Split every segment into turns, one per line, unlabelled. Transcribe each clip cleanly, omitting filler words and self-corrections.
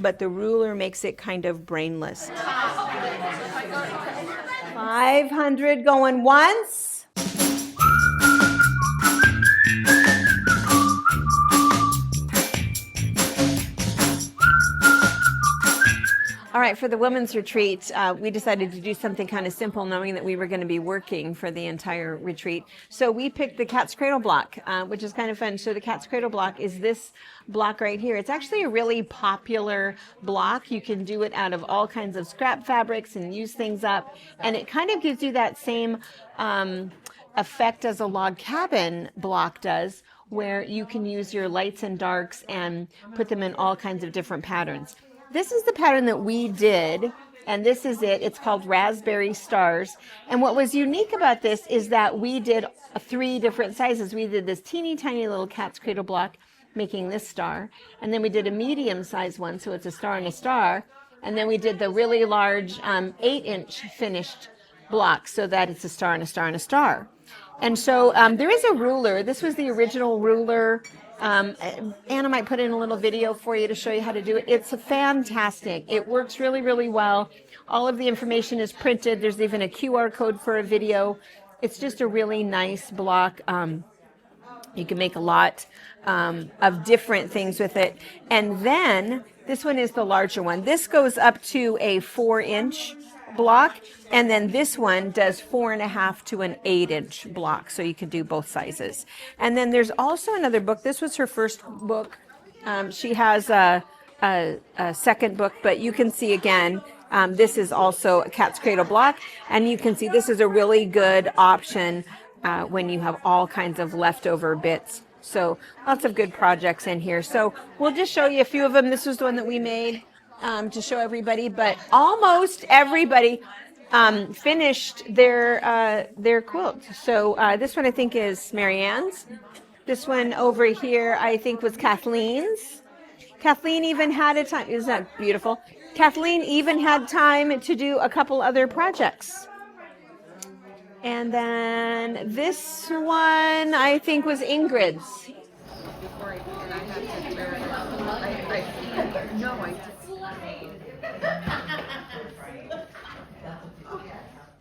but the ruler makes it kind of brainless. 500 going once. All right, for the women's retreat, we decided to do something kind of simple, knowing that we were going to be working for the entire retreat. So we picked the cat's cradle block, which is kind of fun. So the cat's cradle block is this block right here. It's actually a really popular block. You can do it out of all kinds of scrap fabrics and use things up. And it kind of gives you that same effect as a log cabin block does, where you can use your lights and darks and put them in all kinds of different patterns. This is the pattern that we did, and this is it. It's called Raspberry Stars. And what was unique about this is that we did 3 different sizes. We did this teeny tiny little cat's cradle block, making this star. And then we did a medium sized one, so it's a star and a star. And then we did the really large 8-inch finished block, so that it's a star and a star and a star. And so there is a ruler. This was the original ruler. Anna might put in a little video for you to show you how to do it. It's fantastic. It works really, really well. All of the information is printed. There's even a QR code for a video. It's just a really nice block. You can make a lot of different things with it. And then this one is the larger one. This goes up to a 4-inch block, and then this one does 4.5 to an 8-inch block, so you can do both sizes. And then there's also another book. This was her first book. She has a second book, but you can see again, this is also a cat's cradle block, and you can see this is a really good option when you have all kinds of leftover bits. So lots of good projects in here. So we'll just show you a few of them. This was the one that we made to show everybody, but almost everybody finished their quilt. So this one I think is Marianne's. This one over here I think was Kathleen's. Kathleen even had a time, isn't that beautiful? Kathleen even had time to do a couple other projects. And then this one I think was Ingrid's. Before I did, I had to wear it. No, I didn't.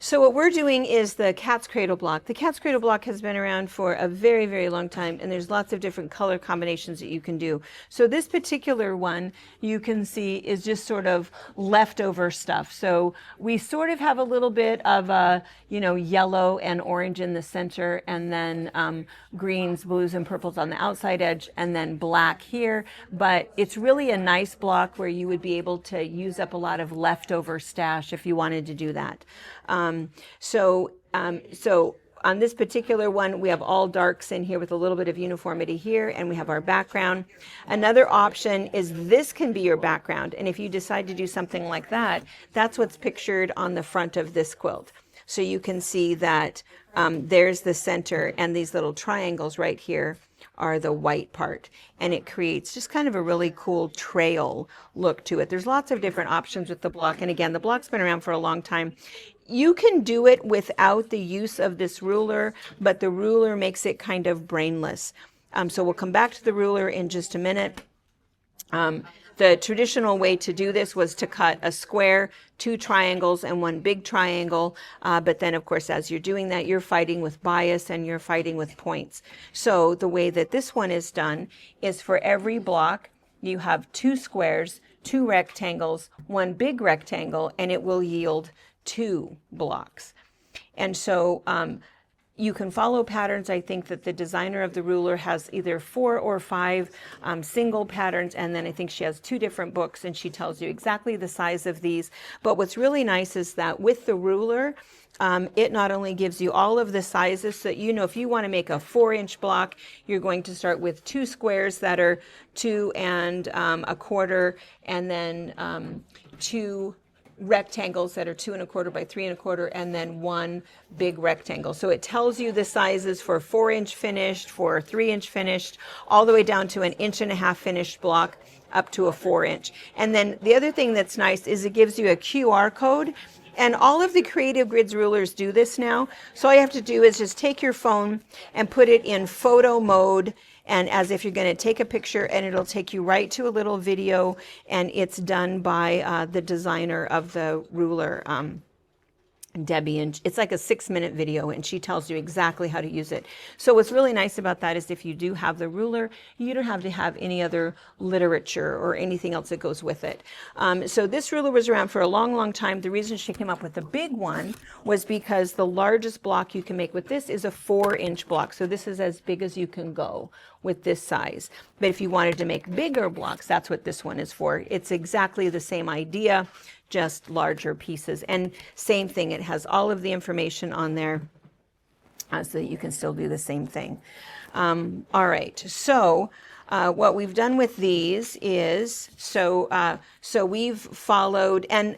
So what we're doing is the cat's cradle block. The cat's cradle block has been around for a very, very long time, and there's lots of different color combinations that you can do. So this particular one you can see is just sort of leftover stuff. So we sort of have a little bit of a, yellow and orange in the center, and then greens, blues, and purples on the outside edge, and then black here. But it's really a nice block where you would be able to use up a lot of leftover stash if you wanted to do that. So on this particular one, we have all darks in here with a little bit of uniformity here, and we have our background. Another option is this can be your background, and if you decide to do something like that, that's what's pictured on the front of this quilt. So you can see that there's the center, and these little triangles right here are the white part, and it creates just kind of a really cool trail look to it. There's lots of different options with the block, and again, the block's been around for a long time. You can do it without the use of this ruler, but the ruler makes it kind of brainless. So we'll come back to the ruler in just a minute. The traditional way to do this was to cut a square, 2 triangles, and 1 big triangle. But then, of course, as you're doing that, you're fighting with bias and you're fighting with points. So the way that this one is done is for every block, you have 2 squares, 2 rectangles, 1 big rectangle, and it will yield 2 blocks. And so you can follow patterns. I think that the designer of the ruler has either 4 or 5 single patterns, and then I think she has 2 different books, and she tells you exactly the size of these. But what's really nice is that with the ruler, it not only gives you all of the sizes, so if you want to make a 4-inch block, you're going to start with 2 squares that are 2 1/4, and then 2 rectangles that are 2 1/4 by 3 1/4, and then 1 big rectangle. So it tells you the sizes for 4-inch finished, for 3-inch finished, all the way down to an 1.5 inch finished block up to a 4-inch. And then the other thing that's nice is it gives you a QR code, and all of the Creative Grids rulers do this now. So all you have to do is just take your phone and put it in photo mode, and as if you're going to take a picture, and it'll take you right to a little video, and it's done by the designer of the ruler, Debbie, and it's like a 6-minute video, and she tells you exactly how to use it. So what's really nice about that is if you do have the ruler, you don't have to have any other literature or anything else that goes with it. So this ruler was around for a long, long time. The reason she came up with the big one was because the largest block you can make with this is a 4-inch block. So this is as big as you can go with this size. But if you wanted to make bigger blocks, that's what this one is for. It's exactly the same idea, just larger pieces. And same thing, it has all of the information on there so that you can still do the same thing. All right, so what we've done with these is, so we've followed, and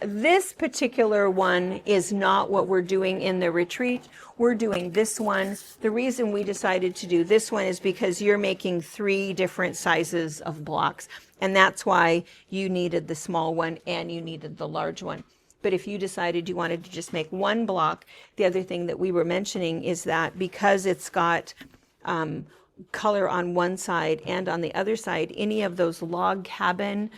this particular one is not what we're doing in the retreat. We're doing this one. The reason we decided to do this one is because you're making 3 different sizes of blocks. And that's why you needed the small one and you needed the large one. But if you decided you wanted to just make 1 block, the other thing that we were mentioning is that because it's got color on one side and on the other side, any of those log cabin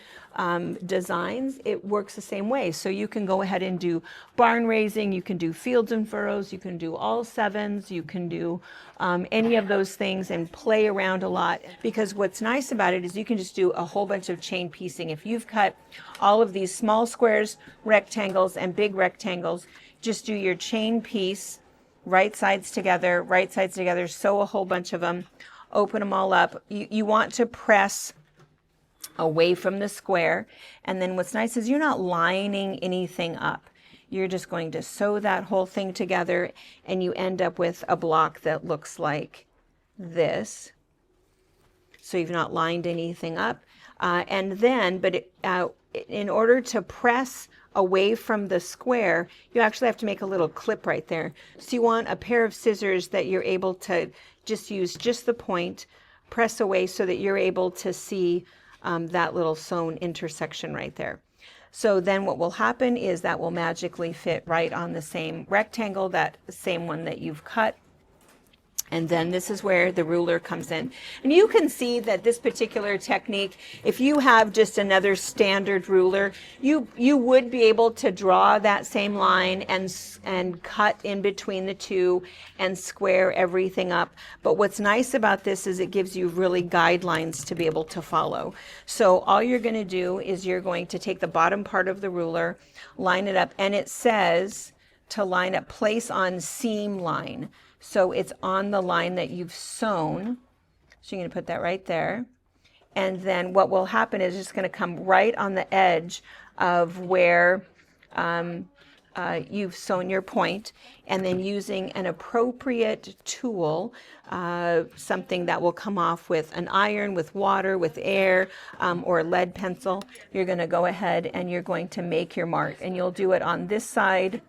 designs, it works the same way. So you can go ahead and do barn raising, you can do fields and furrows, you can do all 7s, you can do any of those things and play around a lot, because what's nice about it is you can just do a whole bunch of chain piecing. If you've cut all of these small squares, rectangles, and big rectangles, just do your chain piece, right sides together, sew a whole bunch of them, open them all up. You want to press away from the square, and then what's nice is you're not lining anything up. You're just going to sew that whole thing together, and you end up with a block that looks like this. So you've not lined anything up, and then, in order to press away from the square, you actually have to make a little clip right there. So you want a pair of scissors that you're able to just use just the point, press away so that you're able to see that little sewn intersection right there. So then what will happen is that will magically fit right on the same rectangle, that same one that you've cut. And then this is where the ruler comes in. And you can see that this particular technique, if you have just another standard ruler, you would be able to draw that same line and cut in between the two and square everything up. But what's nice about this is it gives you really guidelines to be able to follow. So all you're going to do is you're going to take the bottom part of the ruler, line it up, and it says to line up, place on seam line. So it's on the line that you've sewn. So you're going to put that right there. And then what will happen is it's going to come right on the edge of where you've sewn your point, and then using an appropriate tool, something that will come off with an iron, with water, with air, or a lead pencil, you're going to go ahead and you're going to make your mark. And you'll do it on this side,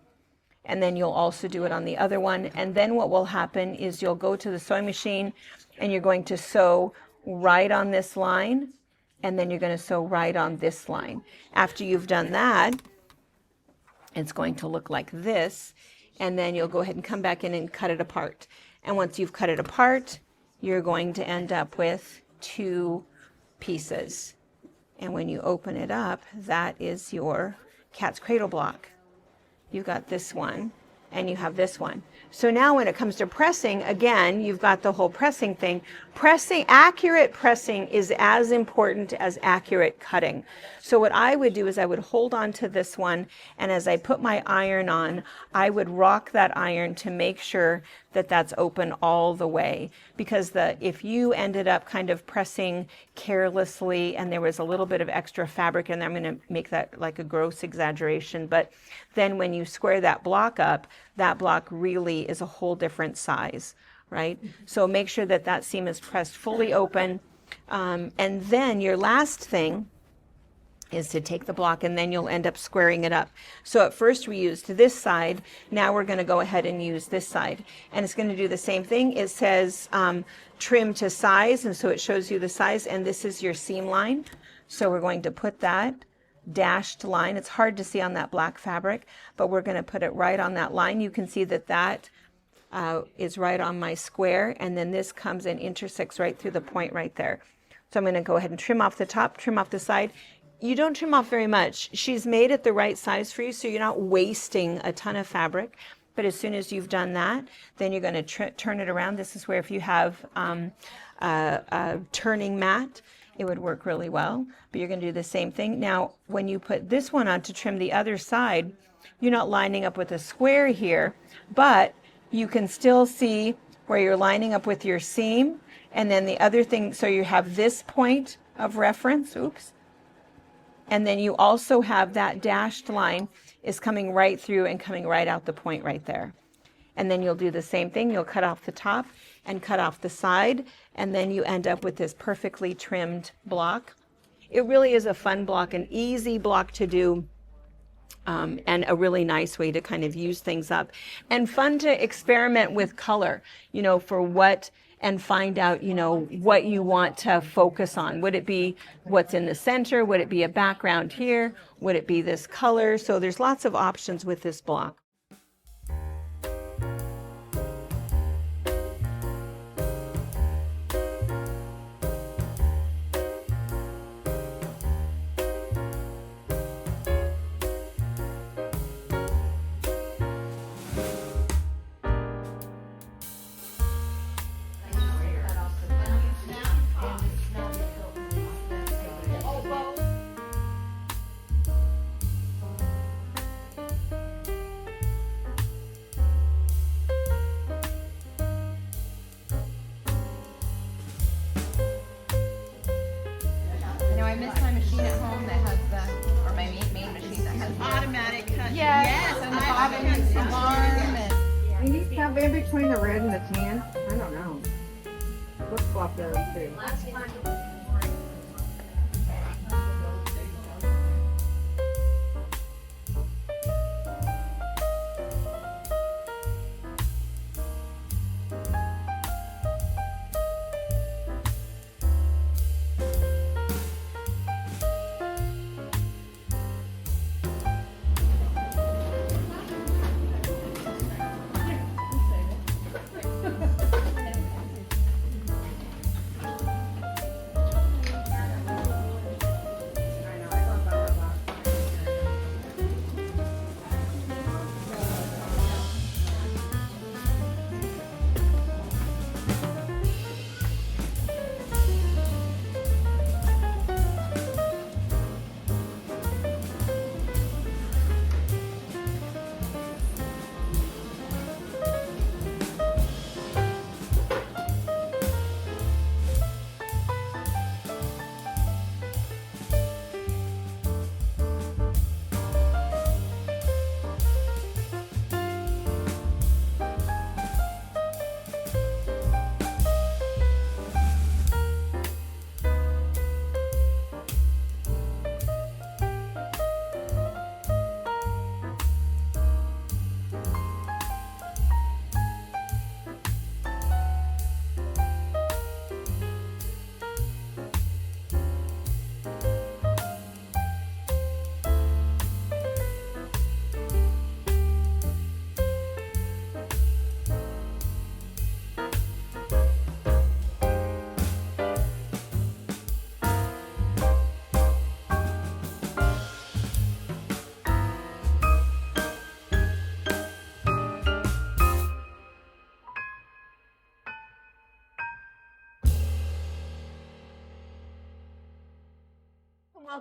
and then you'll also do it on the other one. And then what will happen is you'll go to the sewing machine and you're going to sew right on this line, and then you're going to sew right on this line. After you've done that, it's going to look like this, and then you'll go ahead and come back in and cut it apart. And once you've cut it apart, you're going to end up with 2 pieces. And when you open it up, that is your cat's cradle block. You've got this one, and you have this one. So now when it comes to pressing, again, you've got the whole pressing thing. Accurate pressing is as important as accurate cutting. So what I would do is I would hold on to this one, and as I put my iron on, I would rock that iron to make sure that that's open all the way. Because if you ended up kind of pressing carelessly and there was a little bit of extra fabric, and I'm going to make that like a gross exaggeration, but then when you square that block up, that block really is a whole different size, right? So make sure that that seam is pressed fully open. And then your last thing is to take the block, and then you'll end up squaring it up. So at first we used this side, now we're going to go ahead and use this side. And it's going to do the same thing. It says trim to size, and so it shows you the size, and this is your seam line. So we're going to put that dashed line. It's hard to see on that black fabric, but we're going to put it right on that line. You can see that is right on my square, and then this comes and intersects right through the point right there. So I'm going to go ahead and trim off the top, trim off the side. You don't trim off very much. She's made it the right size for you, so you're not wasting a ton of fabric. But as soon as you've done that, then you're going to turn it around. This is where if you have a turning mat, it would work really well. But you're going to do the same thing. Now, when you put this one on to trim the other side, you're not lining up with a square here, but you can still see where you're lining up with your seam. And then the other thing, so you have this point of reference, oops. And then you also have that dashed line is coming right through and coming right out the point right there. And then you'll do the same thing. You'll cut off the top and cut off the side, and then you end up with this perfectly trimmed block. It really is a fun block, an easy block to do, and a really nice way to kind of use things up. And fun to experiment with color, you know, for what, and find out, you know, what you want to focus on. Would it be what's in the center? Would it be a background here? Would it be this color? So there's lots of options with this block.
I miss my machine at home that has the, or my main machine that has the
automatic cut.
yes, and the bottom is the arm. And
You need stuff in between the red and the tan? I don't know. Let's swap those too.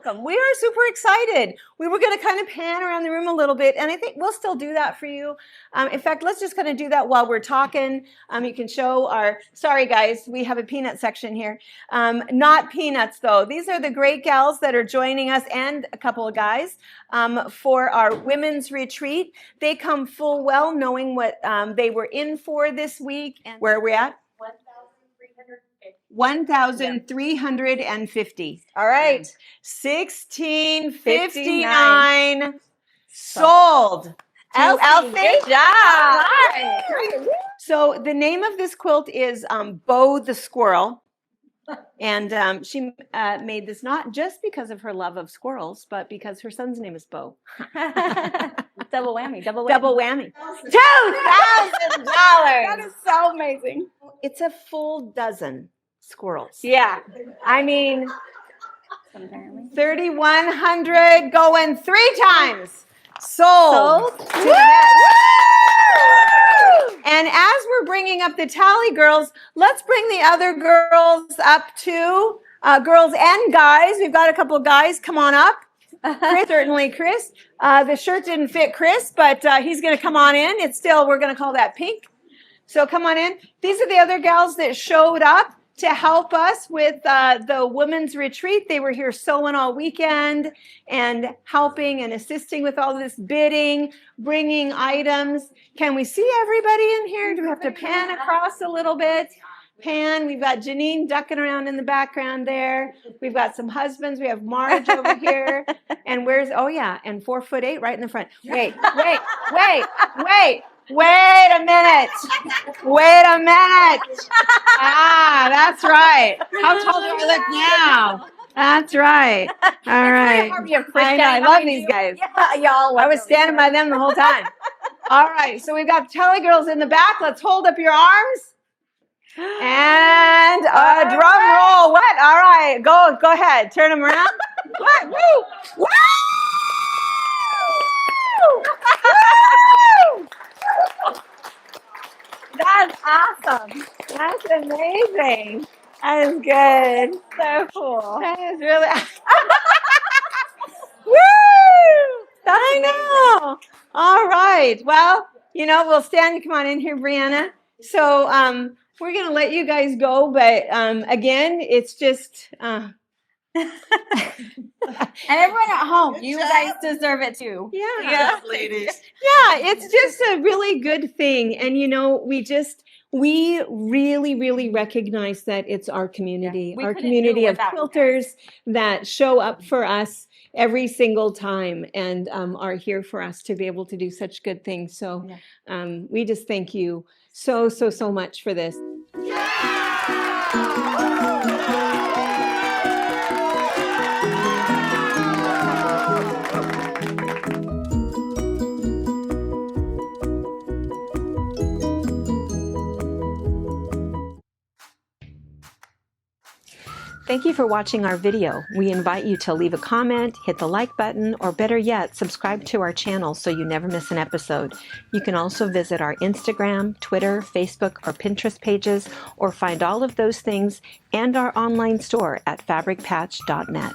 Welcome. We are super excited. We were going to kind of pan around the room a little bit, and I think we'll still do that for you. In fact, let's just kind of do that while we're talking. You can show our, sorry guys, we have a peanut section here. Not peanuts though. These are the great gals that are joining us, and a couple of guys, for our women's retreat. They come full well knowing what they were in for this week. And where are we at? 1,350. All right. 1659 sold to Elsie.
Good job.
So the name of this quilt is Bo the Squirrel. And she made this not just because of her love of squirrels, but because her son's name is Bo.
Double whammy.
Double whammy. $2,000.
That is so amazing.
It's a full dozen squirrels.
Yeah.
I mean,
Apparently.
3,100 going 3 times. Sold. To the net. Woo! And as we're bringing up the tally, girls, let's bring the other girls up too. Girls and guys. We've got a couple of guys. Come on up. Chris, certainly Chris. The shirt didn't fit Chris, but he's going to come on in. It's still, we're going to call that pink. So come on in. These are the other gals that showed up to help us with the women's retreat. They were here sewing all weekend and helping and assisting with all this bidding, bringing items. Can we see everybody in here? Do we have to pan across a little bit? Pan. We've got Janine ducking around in the background there. We've got some husbands. We have Marge over here. And where's, oh yeah, and 4'8" right in the front. Wait a minute. Wait a minute. Ah, that's right. How tall do I look now? That's right. All right. I know. I love these guys.
Yeah, y'all.
I was standing by them the whole time. All right. So we've got Telly girls in the back. Let's hold up your arms. And a drum roll. What? All right. Go ahead. Turn them around. What? Woo! Woo! Woo!
That's awesome.
That's amazing. That is good.
So cool.
That is really. Woo! I know. All right. Well, you know, we'll stand. Come on in here, Brianna. So we're going to let you guys go. But again, it's just.
And everyone at home, you guys deserve it too.
Yeah.
ladies.
Yeah, it's just a really good thing. And, you know, we really, really recognize that it's our community,
We
our
couldn't
community
do it
of
without you
quilters that show up for us every single time and are here for us to be able to do such good things. So we just thank you so much for this. Thank you for watching our video. We invite you to leave a comment, hit the like button, or better yet, subscribe to our channel so you never miss an episode. You can also visit our Instagram, Twitter, Facebook, or Pinterest pages, or find all of those things and our online store at fabricpatch.net.